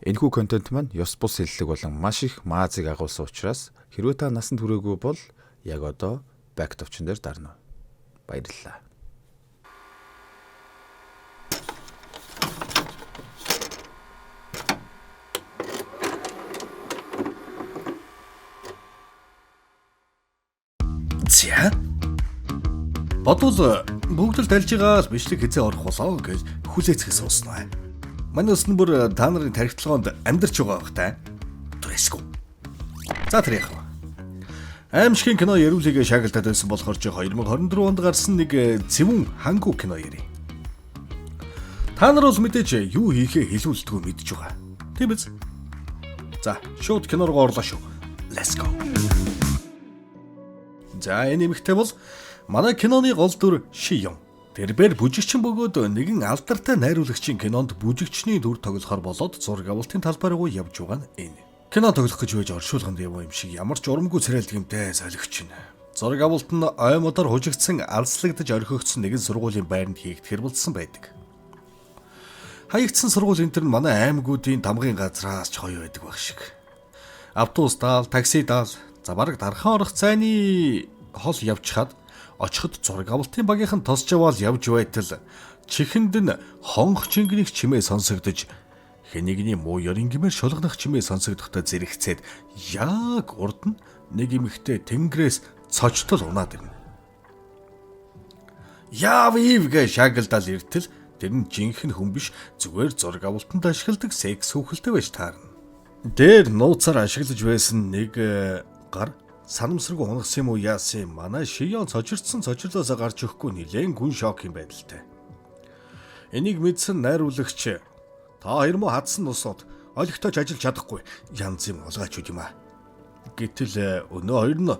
Энэхүү контент маань ёс бус хэллэг болон маш их маазыг агуулсан учраас хэрвээ та насанд хүрээгүй бол яг одоо back товчон дээр дарна. Баярлалаа. За. Бодвол бүгд л тайлж байгаа л бичлэг хизээ орох болоо гэж хүлээцгээс ууснаа. Манай өснө бүр та нарын тархитлагоонд амьдарч байгаа бах та. Түрэсгүй. За тэр яах вэ? Аимшигын кино яриулыгээ шагналтай байсан болохоор 2024 онд гарсан нэг цэвүүн хангу кино ярив. Та нар бол мэдээж юу хийхээ хэлүүлдэггүй мэдж байгаа. Тийм биз? За, шууд кино руу орлоо шүү. Let's go. За, энэ эмэгтэй бол манай киноны гол дүр Шиён. Тэрээр бүжигчин бөгөөд нэгэн алдартай найруулагчийн кинонд бүжигчний дүр тоглохоор болоод зураг авалтын талбай руу явж байгаа нь энэ. Кино тоглох гэж байж оршуулганд яваа юм шиг ямар ч урамгүй царайлт юмтай солигч нь. Зураг авалт нь ой модоор хужигдсан алслагдаж орхигдсон нэгэн сургуулийн байранд хийгдэхэр болсон байдаг. Хаягдсан сургууль энэ төр манай аймагуудын тамгын газраас ч гоё байдаг баг шиг. Автобус даал, такси даал, за бараг дархан орох цайны хол явчихад очиход зураг авалтын багийнхан тосч аваад явж байтал чихэнд нь хонх чингэнийх чимээ сонсогдож хэнийгний муу ёрын гэмээр шулганах чимээ сонсогдохдоо зэрэгцээд яг урд нь нэг эмэгтэй тэнгэрээс цочтол унаад ирнэ. Яав ив гэж шагалдал иртэл тэр нь жинхэнэ хүн биш зүгээр зураг авалтанд ашигладаг секс хүүхэлтэй байж таарна. Дээр нууцаар ашиглаж байсан нэг гар санамсаргүй хоногсон юм уу яасан манай Шиён цочрлоосоо гарч өгөхгүй нилээн гүн шок юм байдалтай. Энийг мэдсэн найруулагч та хоёр муу хадсан нусууд олигтойч ажиллаж чадахгүй янз юм олгаач үт юм аа. Гэтэл өнөө хоёр нь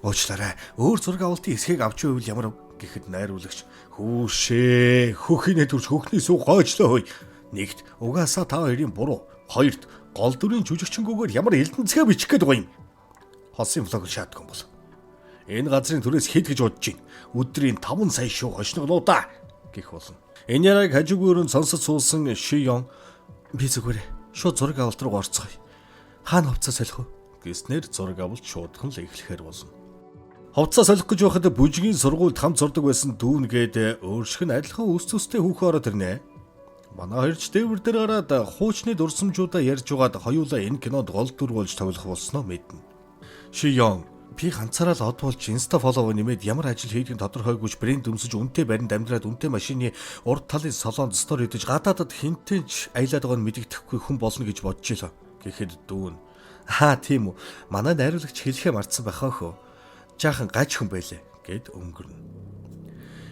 уучлаарай өөр зураг авалтын эсхийг авч байвал ямар гэхэд найруулагч хүүшээ хөхийнэ төрч хөхний сүг гойчлоо хөөе. Нэгт угаасаа та хоёрын буруу, хоёрт гол дүрийн жүжигчингүүгээр ямар элдэнцгээ бичих гээд байгаа юм. Хосын влог шаардсан бол. Энэ газрын төрөөс хэд гэж бодож байна. Өдрийн 5 сая шүү хошноглоо да гэх болно. Энэ яраг хажуугүйрэн сонсож суусан Шиён би зүгээр шууд зураг авалт руу орцгоё. Хаана хувцас солих вэ? Гэснээр зураг авалт шуудхан л эхлэхээр болно. Хувцас солих гэж байхад бүжгийн сургуульд хамт зурдаг байсан дүүнгээд өөрших нь адилхан үс төстэй хүүхэн ороод ирнэ. Манай хоёрч дээвэр дээр гараад хуучны дурсамжуудаа ярьж байгаад хоёулаа энэ кинонд гол дүр болж тоглох болсноо мэднэ. Шиён би ганцаараа л од болж инста фоллоу нэмээд ямар ажил хийдгийг тодорхойгүйч брэнд өмсөж үнэтэй баринд амьдраад үнэтэй машины урд талын салонд стори хийж гадаадад хинтэнч аялаад байгааг нь мэддэхгүй хүн болно гэж бодож илаа. Гэхэд дүүн тийм үү манай найруулагч хэлэхээ мартсан байхаа хөө. Жаахан гаж хүн байлээ гэд өнгөрнө.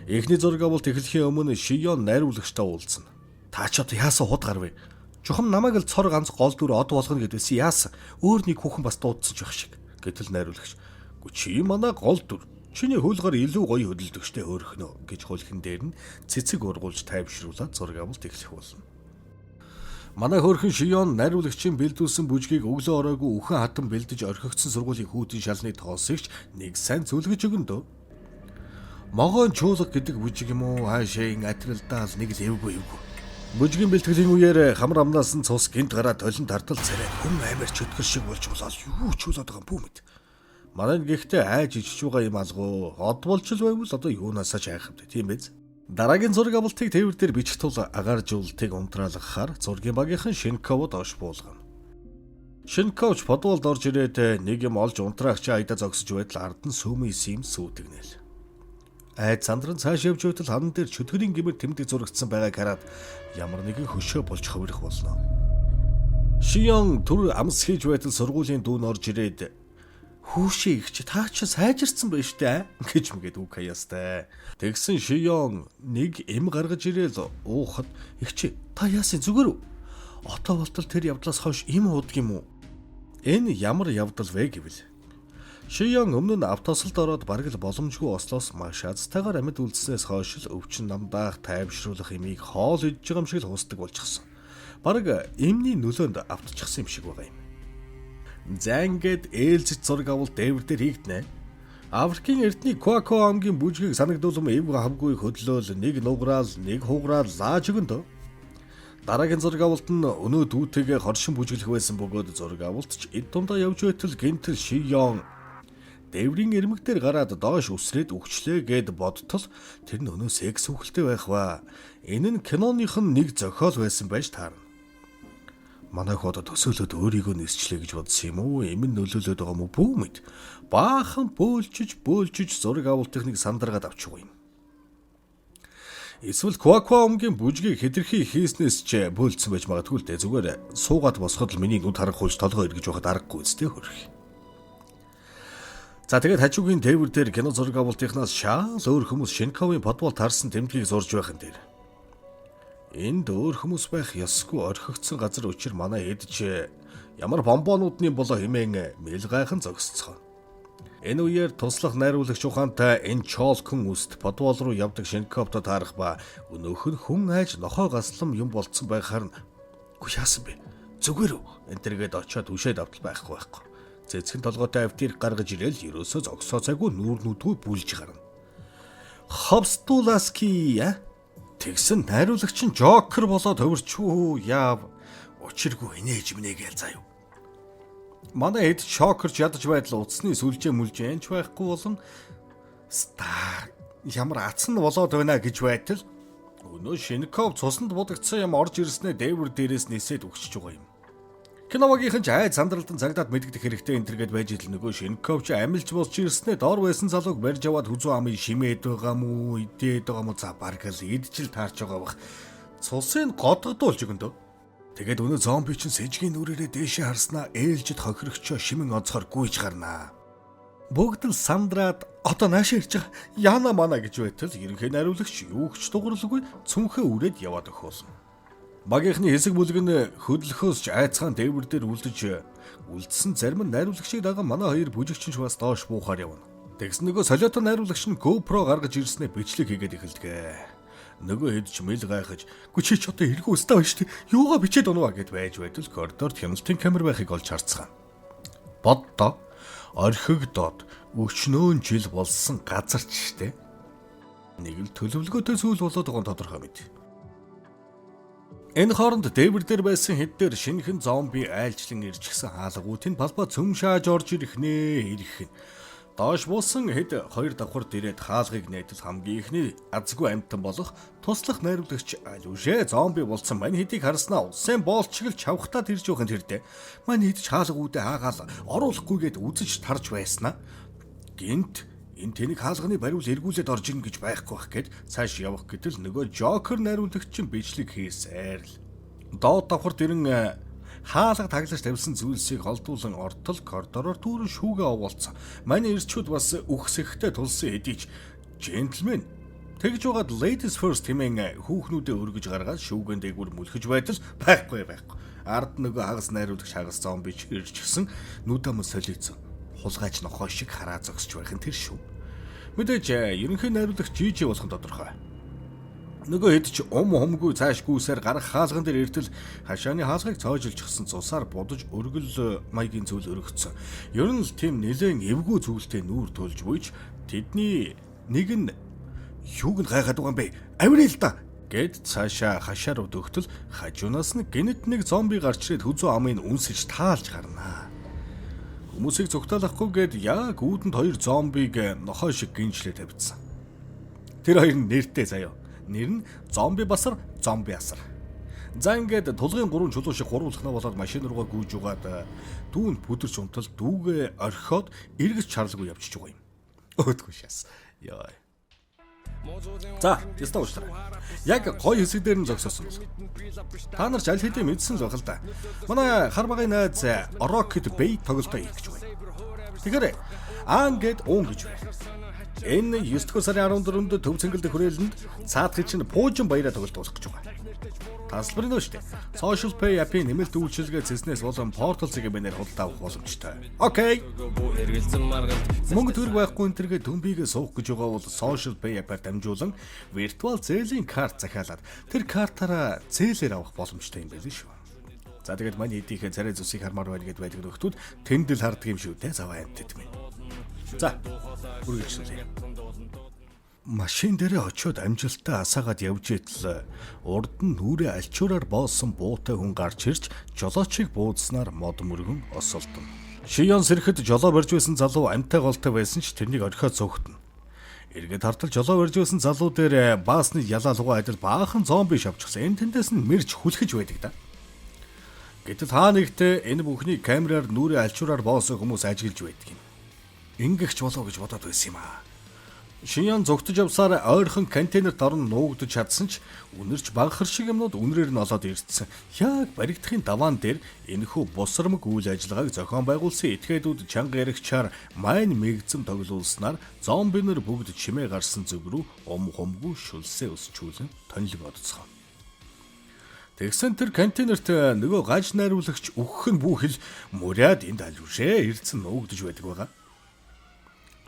Эхний зураг авалт эхлэхийн өмнө Шиён найруулагчтай уулзна. Та ч одоо яасан худ гарвэ? Чухам намайг л цор ганц гол дүр од болгоно гэдээсээ яасан? Өөр нэг хүүхэн бас дуудсан ч байх шиг. Гэтэл найруулагч чи манай гол дүр чиний хөлгөр илүү гоё хөдөлдөгчтэй өөрхнөө гэж хөлхөн дээр нь цэцэг ургуулж тайвшруулаад зураг авалт эхлэх болно. Манай хөөрхөн Шиён найруулагчийн бэлдүүлсэн бүжгийг өглөө ороогүй үхэн хатан бэлдэж орхигдсон сургуулийн хүүтийн шалны тоосогч нэг сайн зүлгэж өгөн дөө. Могоон чуулга гэдэг бүжиг юм уу хаашийн атралдаал нэг л эвгүй. Бүжгийн бэлтгэлийн үеэр хамар амнаас нь цус гинт гараа толон тартал царай хүн амир чөтгөр шиг болж болоод юу ч болоод байгаа юм бүү мэд. Манай гэхдээ айж ичж байгаа юм алгуу. Од болж л байвал одоо юунаасаа ч айх юм дээ тийм биз. Дараагийн зураг авалтыг тээвэр дээр бичих тул агаар жуултыг унтраалгахаар зургийн багийнхан Шинковод ош буулгана. Шинковч подволд орж ирээд нэг юм олж унтраагч айда зогсож байтал ард нь сүмийн сим сүйтгэнэл. Айд сандран цааш явж байтал хан дээр чөтгөрийн гэмээр тэмдэг зурагдсан байгааг хараад ямар нэгэн хөшөө болж хөврөх болно. Шиён түр амс хийж байтал сургуулийн дүүн орж ирээд хүүшээ ихч та ч сайжирсан байж таа гэж мэгээд үг хаяастай. Тэгсэн Шиён нэг эм гаргаж ирээл уухад ихч та яасан зүгээр үү? Отоо болтол тэр явдлаас хойш эм уудаг юм уу? Энэ ямар явдал вэ гэвэл Шиён өмнө нь автосолд ороод бараг л боломжгүй ослоос маш азтайгаар амьд үлдснээс хойш л өвчин намдаах тайвшруулах имийг хоол идж байгаа юм шиг л хусдаг болчихсон. Бараг эмний нөлөөнд автчихсан юм шиг байгаа юм. За ингээд ээлжид зураг авалт дээвэр дээр хийгднэ. Африкийн эртний Куако амгийн бүжгийг санагдуулсан эв хамгүй хөдлөөл нэг нуграал нэг хуграал лааж өгөн дөө. Дараагийн зураг авалт нь өнөө дүүтэйгээ хоршин бүжиглэх байсан бөгөөд зураг авалтч эд дундаа явж байтал гинтэл Шиён дээврийн ирмэг дээр гараад доош үсрээд өгчлээ гэд бодтол тэр нь өнөө секс хүүхэлтэй байх ба. Энэ нь киноных нь нэг зохиол байсан байж таарна. Манай хот төсөөлөд өөрийгөө нисчлээ гэж бодсон юм уу? Эмэн нөлөөлөд байгаа юм уу? Бүү мэд. Баахан бөөлжиж зураг авалтыг нэг сандаргаад авчихгүй юм. Эсвэл Qualcomm-гийн бүжгийг хэтэрхий хийснээс ч бөөлдсөн байж магадгүй л дээ. Зүгээр суугаад босоход л миний нүд харахгүй толгой эргэж байхад аргагүй үстэй хөрх. За тэгээд хажуугийн тээвэр дээр кино зураг авалтынхнаас шаал өөр хүмүүс Шинковын подвол таарсан тэмдгийг зурж байхын дээр. Энд өөр хүмүүс байх ёсгүй орхигдсон газар учир манай эдж ямар бомбонуудны болоо хэмээн мэл гайхан зогсцгоо. Энэ үеэр туслах найруулагч ухаантай энэ чолкон үст подвол руу явдаг Шинковто таарах ба өнөөх нь хүн айж нохой гаслам юм болцсон байхаар нь "Гү яасан бэ? Зүгээр үү?" энтергээд очиод үшээд автал байхгүй. Цэцгэн толгойтой автир гаргаж ирэл ерөөсөө зогсоо цаггүй нүүр нүдгүй бүлж гарна. Хобстуласки тэгсэн найруулагч нь Жокер болоод төвөрчүү яав. Учиргүй инээж минэгээл заяа. Манай хэд шокерч ядаж байдал утасны сүлжээ мүлжээнч байхгүй болон ямар атсан болоод байна гэж байтал өнөө Шинков цуснд будагдсан юм орж ирснээр дээвэр дээрээс нисээд өгчөж байгаа юм. Киновагийнхан ч айд сандралдан цагдаад мэддэх хэрэгтэй энтергээд байж ил нөгөө Шинков ч амилж босч ирснээр дор байсан залууг барьж аваад хүзүү амын шимээд байгаа мүү идээд байгаа мүү за баргал идчил таарч байгаа бах. Цусыг годгодуулж өгөндөө. Тэгээд өнөө зомби чинь сэжгийн нүрээрээ дээшээ харснаа ээлжид хохирогчоо шимэн онцгоор гүйж гарнаа. Бүгд л сандраад одоо наашаа ирж байгаа. Яна мана гэж байтал ерөнхий найруулагч юу ч дугарлгүй цүнхээ үрээд яваад өгөхөөлсөн. Багийнхны хэсэг бүлэг нь хөдлөхөөс ч айцхан дээвэр дээр үлдсэн зарим нь найруулагчийг даган манай хоёр бүжигчин бас доош буухаар явна. Тэгсэн нөгөө солиотон найруулагч нь GoPro гаргаж ирснээр бичлэг хийгээд эхэлдэг. Нөгөө хэд ч мэл гайхаж "Гүчээч одоо эргүү өстэй байна шүү дээ. Юугаа бичээд оноо" гэд байж байтал коридорт хяналтын камер байхыг олж харцгаан. Боддоо орхигдоод өчнөөн жил болсон газар ч штэ. Нэг л төлөвлөгөөтэй зүйл болоод байгаа нь тодорхой мэд. Энэ хооронд дээвэр дээр байсан хэд дээр шинэхэн зомби айлчлан ирчихсэн хаалгуудын балбаа цөмшааж орж ирэх нэ. Доош буусан хэд хоёр давхар дээрээд хаалгыг нээтэл хамгийн ихний азгүй амьтан болох туслах найруулагч алушээ зомби болсон мань хэдийг харснаа усын боолчгэл чавхтаад ирж байхын тэрдээ мань хэд ч хаалгуудаа хаагаал оруулахгүйгээд үзэж тарж байснаа гинт энэ тэнийг хаалганы бариул эргүүлээд орж ийн гэж байхгүй бах гэд цааш явах гэтэл нөгөө Жокер найруулагч чинь бичлэг хийсээр л доод давхар дэрэн хаалга таглаж тавьсан зүйлсийг холдуулан ортол коридороор дүүрэн шүүгээ овоолцсон. Манай ирчүүд бас үхсэхтэй тулсан хэдийч джентльмен тэгж байгаад ladies first хэмээн хүүхнүүдээ өргөж гаргаад шүүгэн дээгүүр мүлхэж байтал байхгүй. Ард нөгөө хагас найруулагч хагас зомби ч ирчихсэн нүд амс солилцсон. Хулгайч нохой шиг хараа зогсож байх нь тэр шүү. Мэдээж ерөнхий найруулагч жижи болох нь тодорхой. Нөгөө хэд ч хумгүй цааш гүйсээр гарах хаалган дээр иртэл хашааны хаалгыг цоожилчихсан цусаар будаж өргөл маягийн зүйл өргөцсөн. Ер нь л тийм нэлээд эвгүй зүйлтэй нүүр төлж буйж тэдний нэг нь юуг нь гайхаад байгаа юм бэ? Авирал да гэд цаашаа хашаар өдөгтөл хажуунаас нь гинэт нэг зомби гарч ирээд хүзүү амыг үнсэж таалж гарнаа. Хүмүүсийг цогтоолохгүй гэд яг үүдэнд хоёр зомбиг нохой шиг гинжлээ тавьдсан. Тэр хоёр нь нэртэй заяа. Нэр нь зомби басар, зомби асар. За ингээд тулгын 3 чулуу шиг гурвуулхнаа болоод машин руугаа гүйж угаад дүүн бүдэрч унтал дүүгээ орхиод эргэж чарлгүй явчихж байгаа юм. Өөдгөө шас. Яа. За, тест уучлаарай. Яг гоё хэсэг дээр нь зогсоосон бол. Та нар ч аль хэдийн мэдсэн л байх л да. Манай хар багын найз Rocket Bay тоглолтоо хийх гэж байна. Тэгэхээр ингээд уун гэж байна. Энэ 9 сарын 14-нд Төв цэнгэлдэх хүрээлэнд цаадхыг чинь Пуужин баяраа тоглолт болох гэж байгаа. Тасалбарын нөө штэ. Social Pay app-ийн нэмэлт үйлчилгээ зэснээс болон Portal CGM-ээр худалдаа авах боломжтой. Окей. Мөнгө төгрөг байхгүй энтергээ төмбийгээ суух гэж байгаа бол Social Pay app-аар дамжуулан виртуал зээлийн карт захиалаад тэр картаараа зээлээр авах боломжтой юм байл шүү. За тэгээд манай хэдийнхээ царай зүсийг хармаар байна гэдээ байдаг нөхдүүд тэндэл харддаг юм шүү те заваа амтд минь. За, үргэлжлүүлье. Машин дээрээ очиод амжилттай асаагаад явж итэл урд нь нүрээ альчуураар боосон буутай хүн гарч ирж жолоочийг буудснаар мод мөргөн осолдоно. Шиён сэрэхэд жолоо барьж байсан залуу амьтай голтой байсан ч тэрнийг орхиод зөөгтөн. Эргээд хартал жолоо барьж байсан залуу дээр баасны ялаалгаа адил баахан зомби шавчихсан. Энэ тэндээс нь мэрж хүлхэж байдаг да. Гэтэл хаа нэгтээ энэ бүхний камераар нүрээ альчуураар боосон хүмүүс ажиглаж байдаг юм. Ингэхч болов гэж бодоод байсан юм аа. Шинян зогтож явсаар ойрхон контейнерт орон нуугдж чадсан ч үнэрч багхар шиг юмнууд үнрээр нь олоод ирсэн. Яг баригдахын даваан дээр энэхүү бусрамг үйл ажиллагааг зохион байгуулсан этгээдүүд чанга яригчаар майн мэгзэм тоглуулснаар зомбинер бүгд чимээ гарсан зүг рүү хумгүй шүлсээ өсчүүлэн тонилог одцгоо. Тэгсэн тэр контейнерт нөгөө гаж найруулагч өгөх нь бүхэл муряд энд алюшээ ирдсэн нуугдж байдаг байгаа.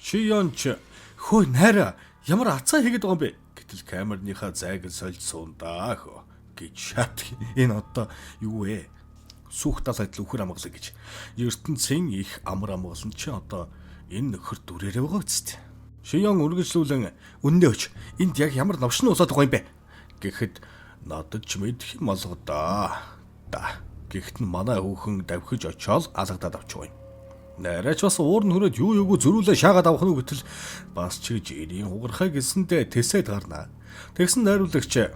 Шиёнч хөөе найра ямар ацаа хийгээд байгаа юм бэ гэтэл камерныхаа зайг сольцсон даа хөө гэж шат. Энэ одоо юу вэ? Сүх талайд л үхэр амгалаа гэж. ертөнцийн их амар амгалан чи одоо энэ нөхөр дүрээрээ байгаа үст. Шиён үргэлжлүүлэн үннээ өч энд яг ямар новшин болоод байгаа юм бэ гэхэд надад ч мэдэх юм алга да. Гэхдээ манай хүүхэн давхиж очоод алгадаад авч байгаа юм. Найраач бас уур нь хүрээд юу юуг зөрүүлээ шаагаад авах нь гэтэл бас ч гэж ирийн хугархаа гэсэндээ тэсэд гарнаа. Тэгсэн найруулагч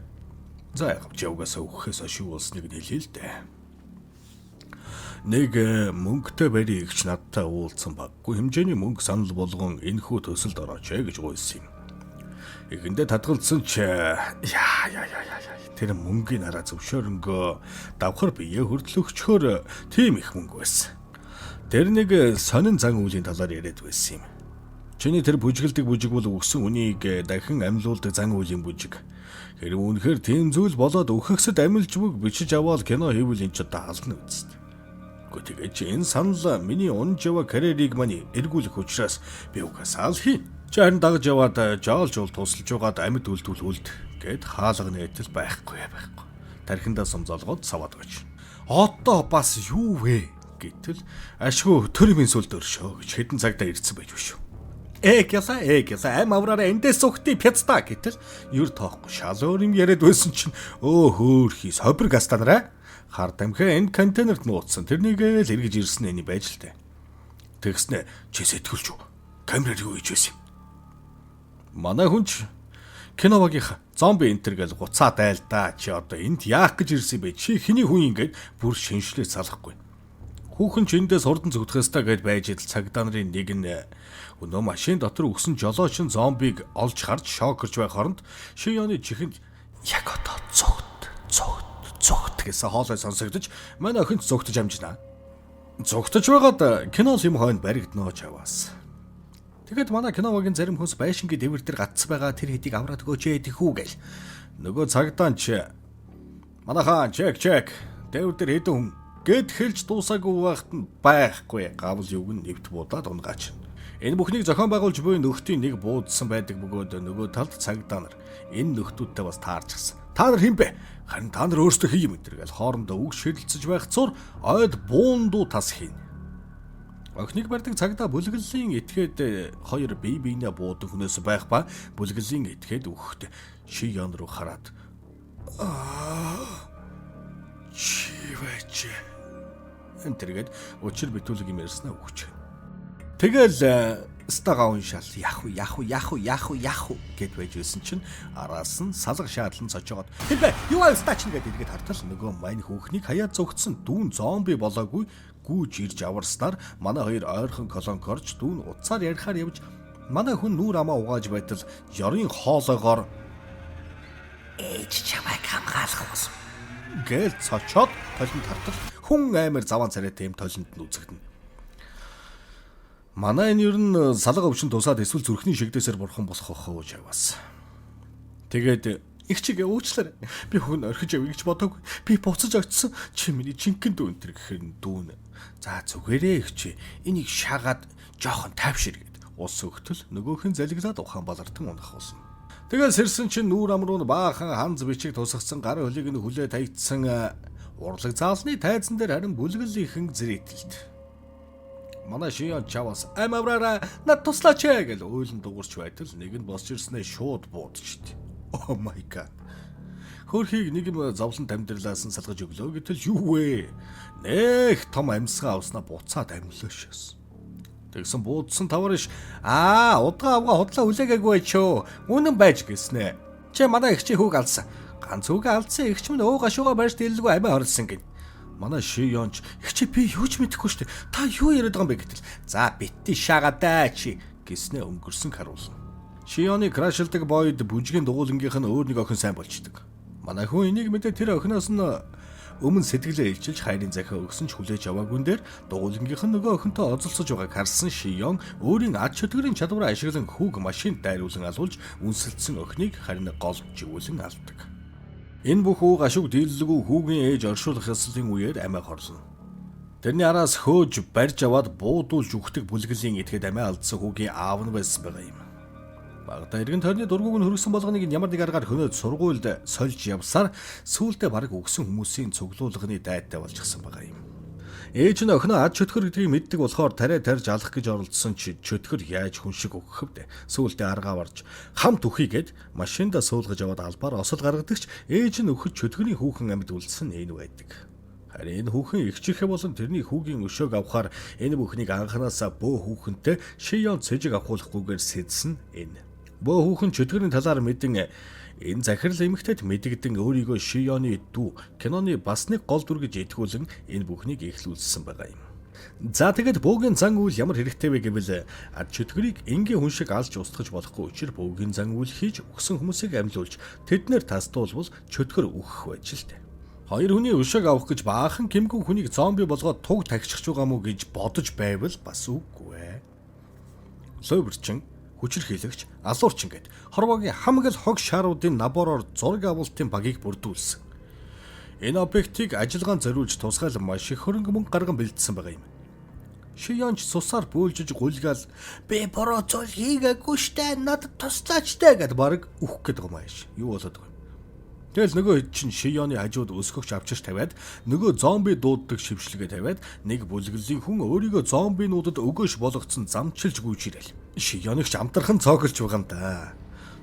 за явж явгасаа өгөхөөс шүү болсныг нь хэлээ л дээ. Нэг мөнгөтэй барийн игч надтай уулзсан баггүй хэмжээний мөнгө санал болгон энэхүү төсөлд орооч гэж гуйсан юм. Ихэндээ татгалцсан ч тэр мөнгөний нараа зөвшөөрөнгөө давхар бие хөрдлөгчхөөр тийм их мөнгө байсан. Тэр нэг сонин зан үйлийн талаар яриад байсан юм. Чиний тэр бүжгэлдэг бүжиг бол өгсөн үнийг дахин амьлуулдаг зан үйлийн бүжиг. Хэрвээ үнэхээр тийм зүйл болоод өгөхсөд амилж бүг бичиж аваад кино хийвэл эн ч одоо хална үст. Гэхдээ чи энэ санал миний унж яваа карьерийг мань эргүүлэх учраас би угсаал хий. Чи харин дагж яваад жаалж уул тусалж байгаад амьд үлдвэл үлд гэд хаалга нээтэл байхгүй. Тархиндаа сумзолгоод саваад гэж. Одоо бас юу вэ? Гэтэл ашгүй төрийн сүлд өршөө гэж хэдэн цагтаа ирсэн байж биш үү. Эгэсэ ам авраараа эндээс ухти пяцта гэтэл юр тоохгүй шал өөр юм яриад байсан чинь хөөхий собер гастанараа хар дамхаа энэ контейнерт нууцсан тэрнийгээ л эргэж ирсэн эний байж л дээ. Тэгснэ чи сэтгүүлч үү? Камераар юу хийж байсан юм? Манай хүнч киновагийнх зомби энтер гэл гуцаа дайлдаа чи одоо энд яах гэж ирсэн бэ? Чи хэний хүн ингээд бүр шинжлээ салахгүй. Хүүхэн ч эндээс хурдан зүгтгээс та гэж байж идэл цагдаа нарын нэг нь өнөө машин дотор өгсөн жолоочин зомбиг олж харж шокерж байх хооронд Шиёны чихэнд яг одоо зүгт гэсэн хоолой сонсогдож манай охинч зүгтж амжина. Зүгтж байгаад кино юм хойнд баригдноо чаваас. Тэгэхэд манай киновагийн зарим хүмүүс байшингийн дэвэр дээр гацсан байгаа тэр хэдийг авраад өгөөч тэхүү гэл. Нөгөө цагдаа ч манайхаа чек дэвэр дээр хэдэн хүн гэд хэлж дуусаагүй байхад нь байхгүй гавл юг нь нэвт буудаад унгаач. Энэ бүхнийг зохион байгуулж буй нөхдийн нэг буудсан байдаг бөгөөд нөгөө талд цагдаа нар энэ нөхдүүдтэй бас таарчихсан. Та нар хэн бэ? Харин та нар өөрсдөө хий юм энэ гэл хоорондоо үг шидэлцэж байх цур ойд буундуу тас хийн. Охиныг барьдаг цагдаа бүлэглэлийн этгээд хоёр бие биенээ буудаг хүнээс байх ба бүлэглэлийн этгээд өгөхд Шиён руу хараад чивэч энтергээд өчир битүүлэг юм ярьснаа өгч. Тэгэл стага уншаал яах вэ гэд байж байсан чинь араас нь салга шаадлан цочоод хэлбэ юу аа стач нэгэд эргээд хартал нөгөө мань хүүхнийг хаяа зөгцсөн дүүн зомби болоогүй гүүж ирж аварснаар манай хоёр ойрхон колонк орж дүүн уцаар ярихаар явж манай хүн нүүр амаа угааж байтал ёрын хоолоогоор ээж чамайг хамгаалах болсон гэл цочоод толинд хартал хүн аймар заван царайтай юм толинд нь үзэгдэнэ. Манай энэ ер нь салга өвчин тусаад эсвэл зүрхний шигдээсээр бурхан болох хөөж аваас. Тэгээд их чиг уучлаарай. Би хүн орхиж явъя гэж бодоогүй. Би буцаж очсон. Чи миний жинхэнэ дүүн тэр гэхээр дүүн. За зүгээрээ их чи энийг шаагаад жоохон тайвшир гэд. Ус өгтөл нөгөөхөн залгилаад ухаан балартан унах болсон. Тэгээд сэрсэн чинь нүүр ам руу баахан ханз бичиг тусгацсан гар хөлийг нь хүлээ таягдсан урлаг заалны тайзан дээр харин бүлгэлийнхэн зэрэтэлт. манай Шион чаваас амавраараа над туслаач гэж уйлан дуурч байтал нэг нь босч ирснээ шууд буудчихд. Oh my god. Хөрхийг нэг юм зовлон тамдирлаас нь салгаж өглөө гэтэл юу вэ? Нэх том амьсгаа авснаа буцаад амьлөөшөөс. Тэгсэн буудсан таварш удаа авгаа худлаа хүлээгээгүй чөө. Үнэн байж гиснэ. Чи манай их чи хүүг алдсан. Ганц хүүг алдсан их ч мөн өө гашууга барьж дэлгүй амиа хорлсон гин. Манай Шионч их чи би юу ч мэдэхгүй штэ. Та юу яриад байгаа юм бэ гэтэл. За битти шагаадаа чи гэснээ өнгөрсөн харуулна. Шионы крашилдаг бойд бүжгийн дугуулангийнх нь өөр нэг охин сайн болчдөг. Манай хүн энийг мэдээ тэр охиноос нь өмнө сэтгэлээ илчилж хайрын захиа өгсөн ч хүлээж аваагүй дээр дугуулангийнх нь нөгөө охинтой озолцож байгааг харсан Шион өөрийн ад чөтгөрийн чадвараа ашиглан хүүг машинд дайруулан алуулж үнсэлдсэн охиныг харин голж живүүлэн алдаг. Энэ бүх үг ашиг дийлэлгүй хүүгийн ээж оршуулах ёслолын үеэр амиа хорлоно. Тэрний араас хөөж барьж аваад буудуулж үхдэг бүлгэлийн этгээд амиа алдсан хүүгийн аав нь байсан байгаа юм. Багада иргэн тойрны дургууг нь хөргсөн болгоныг ямар нэг аргаар хөнөөд сургуульд сольж явсаар сүүлдээ бараг өгсөн хүмүүсийн цуглуулганы дайтай болчихсон байгаа юм. Ээж нь охиноо ад чөтгөр гэдгийг мэддэг болохоор тариа тарьж алах гэж оролдсон чи чөтгөр яаж хүн шиг өгөхөвдэ. Сүүлдээ аргаа барж хамт үхийгээд машиндаа суулгаж аваад албаар осол гаргадагч ээж нь өгөхөд чөтгөрийн хүүхэн амьд үлдсэн энэ байдаг. Харин энэ хүүхэн их чихэ болон тэрний хүүгийн өшөөг авахаар энэ бүхнийг анханасаа бөө хүүхэнтэй Шион цэжиг авахгүйгээр сэдсэн энэ. Бөө хүүхэн чөтгөрийн талаар мэдэн энэ захирал эмэгтэйд мэдэгдэн өөрийгөө Шионы дүү киноны бас нэг гол дүр гэж итгүүлэн энэ бүхнийг эхлүүлсэн байгаа юм. За тэгэд бөөгийн зан үйл ямар хэрэгтэй вэ гэвэл ад чөтгөрийг энгийн хүн шиг алж устгаж болохгүй учраас бөөгийн зан үйл хийж өгсөн хүмүүсийг амьлуулж тэднэр тасдуулбал чөтгөр үхэх байж л дээ. Хоёр хүний өшөөг авах гэж баахан гэмгэн хүнийг зомби болгоод туг тагшиж байгаа мó гэж бодож байвал бас үгүй. Лойвэрчин хүчирхийлэгч алуурчин гэд хорвоогийн хамаг л хог шааруудын набороор зураг авалтын багийг бүрдүүлсэн. Энэ объектыг ажиллагаанд зориулж тусгайл маш их хөрөнгө мөнгө гарган бэлдсэн байгаа юм. Шионч цусаар бөөлжиж гулгаал би бороо зол хийгээгүй штэ надад туслаачтай гэд баг үхэх гээд байгаа маш. Юу болоод байгаа юм. Тэгэл нөгөө хэд чинь Шионы хажууд өсгөгч авчирч тавиад нөгөө зомби дууддаг шившлэгээ тавиад нэг бүлгэлийн хүн өөрийгөө зомбинуудад өгөөш болгоцсон замчилж гүйж ирэл. Шионыгч амтархан цоглож байгаа юм да.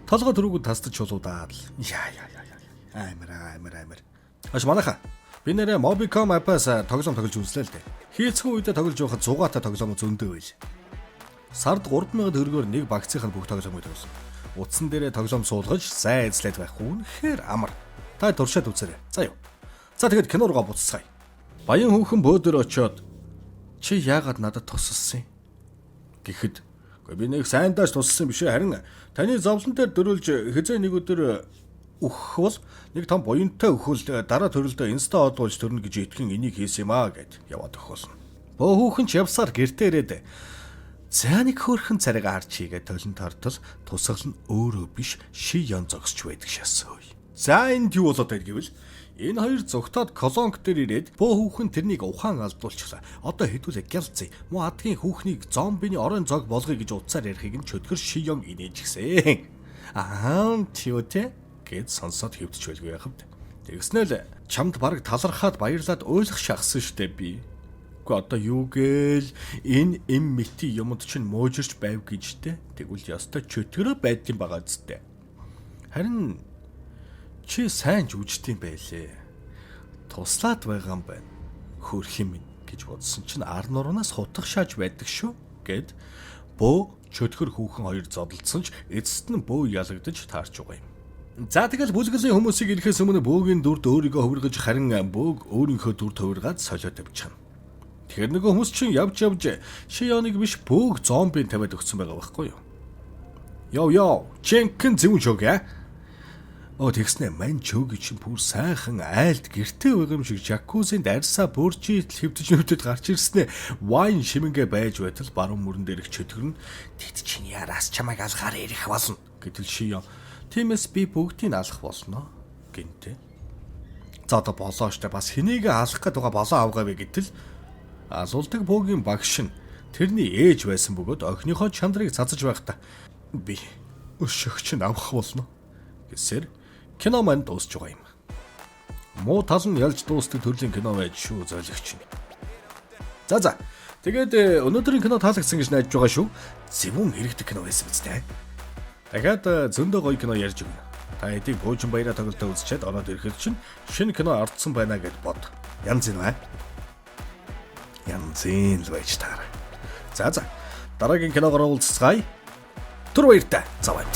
Толгой төрүүгүүд тастаж чулуудаад л амар. Аш манаха. Би нэрээ Mobicom app-аас тоглоом тоглож үзлээ л дээ. Хийцхэн үедээ тоглож байхад зугаатай тоглоом зөндөө байл. Сард 3000 төгрөгөөр нэг багцынхаа бүх тоглоомыг тоглосон. Утсан дээрээ тоглоом суулгаж сайн эзлээд байх үнэхээр амар. Та туршаад үзээрэй. За юу. За тэгэд кино руугаа буццгаая. Баян хүүхэн бөөдөр очиод чи яагаад надад тусалсан юм? Гэхэд би нэг сайн дааш тусалсан биш ээ, харин таны зовлон дээр дөрүүлж хизээ нэг өдөр үхэх бол нэг том буянтай өхөл дараа төрөлдөө инста одуулж төрнө гэж итгэн энийг хийсэн юм аа гэд яваад өгөхөлнө. Бөө хүүхэн ч явсаар гэртээ ирээд за нэг хөөрхөн царайгаа харж хийгээд толон тортол тусгал нь өөрөө биш Шион зогсч байдаг шасгүй. За энд юу болоод байд гэвэл энэ хоёр зогтоод колонк дээр ирээд бөө хүүхэн тэрнийг ухаан алдуулчихлаа. Одоо хэдүүлээ гялцъя. Мо адгийн хүүхнийг зомбины орон зог болгоё гэж утсаар ярихыг нь чөтгөр Шион инээж гисэн. Тиоте гэд сонсоод хөвдөж байлгүй яхав. Тэгснээл чамд бараг талархаад баярлаад ойлгох шахсан штэ би. Одоо юу гээл энэ эм мэти юмд чинь муужирч байв гэжтэй. Тэгвэл ястай чөтгөрөө байдсан байгаа зү. Харин чи сайн жүжигчтэй байлээ. Туслаад байгаа юм байна. Хөрх юм гэж бодсон чинь ар нуранаас хутах шааж байдаг шүү гэд бөө чөтгөр хүүхэн хоёр зодолцсон ч эцэст нь бөө ялагдаж таарч байгаа юм. За тэгэл бүлгэлийн хүмүүсийг ирэхээс өмнө бөөгийн дүрд өөрийгөө хувиргаж харин бөөг өөрийнхөө дүрд хувиргаад солиод тавьчихна. Тэгэхээр нөгөө хүмүүс чинь явж Шионыг биш бөөг зомбийн тавиад өгсөн байгаа байхгүй юу? Йоо, ченхэн зөв шогэ. Тэгснэ мань чөөг чинь бүр сайхан айлд гэртээ байгаа юм шиг жакузинд арьсаа бөржид хэвдэж гарч ирснэ. Вайн шимэнгэ байж байтал баруун мөрөн дээрх чөтгөр нь тэт чинь яраас чамайг алгаар ирэх болно гэтэл Шион тиймээс би бүгдийг алах болно гэнтэ. За одоо болоо штэ бас хэнийг алах гээд байгаа болоо авгаавэ гэтэл асуулдаг бөөгийн багш нь тэрний ээж байсан бөгөөд охиныхоо чандрыг цацаж байхдаа би өшөөгч нь авах болно гэсээр кино манд дуусч байгаа юм. Муу тал нь ялж дуустдаг төрлийн кино байж шүү зөөлөгч нь. За Тэгээд өнөөдрийн кино таалагдсан гэж найдаж байгаа шүү. Зөвүүн хэрэгтэй кино байсан биз дээ. Дахиад зөндөө гоё кино ярьж өгнө. Та хэдийг Буужин баяраа тоглолтоо үзчихэд ороод ирэхэд чинь шинэ кино ардсан байна гэд бод. Янз энэ бай. Янз энэ л байж таараа. За дараагийн киногоор уулзцгаая. Түр баяртай. Заваа.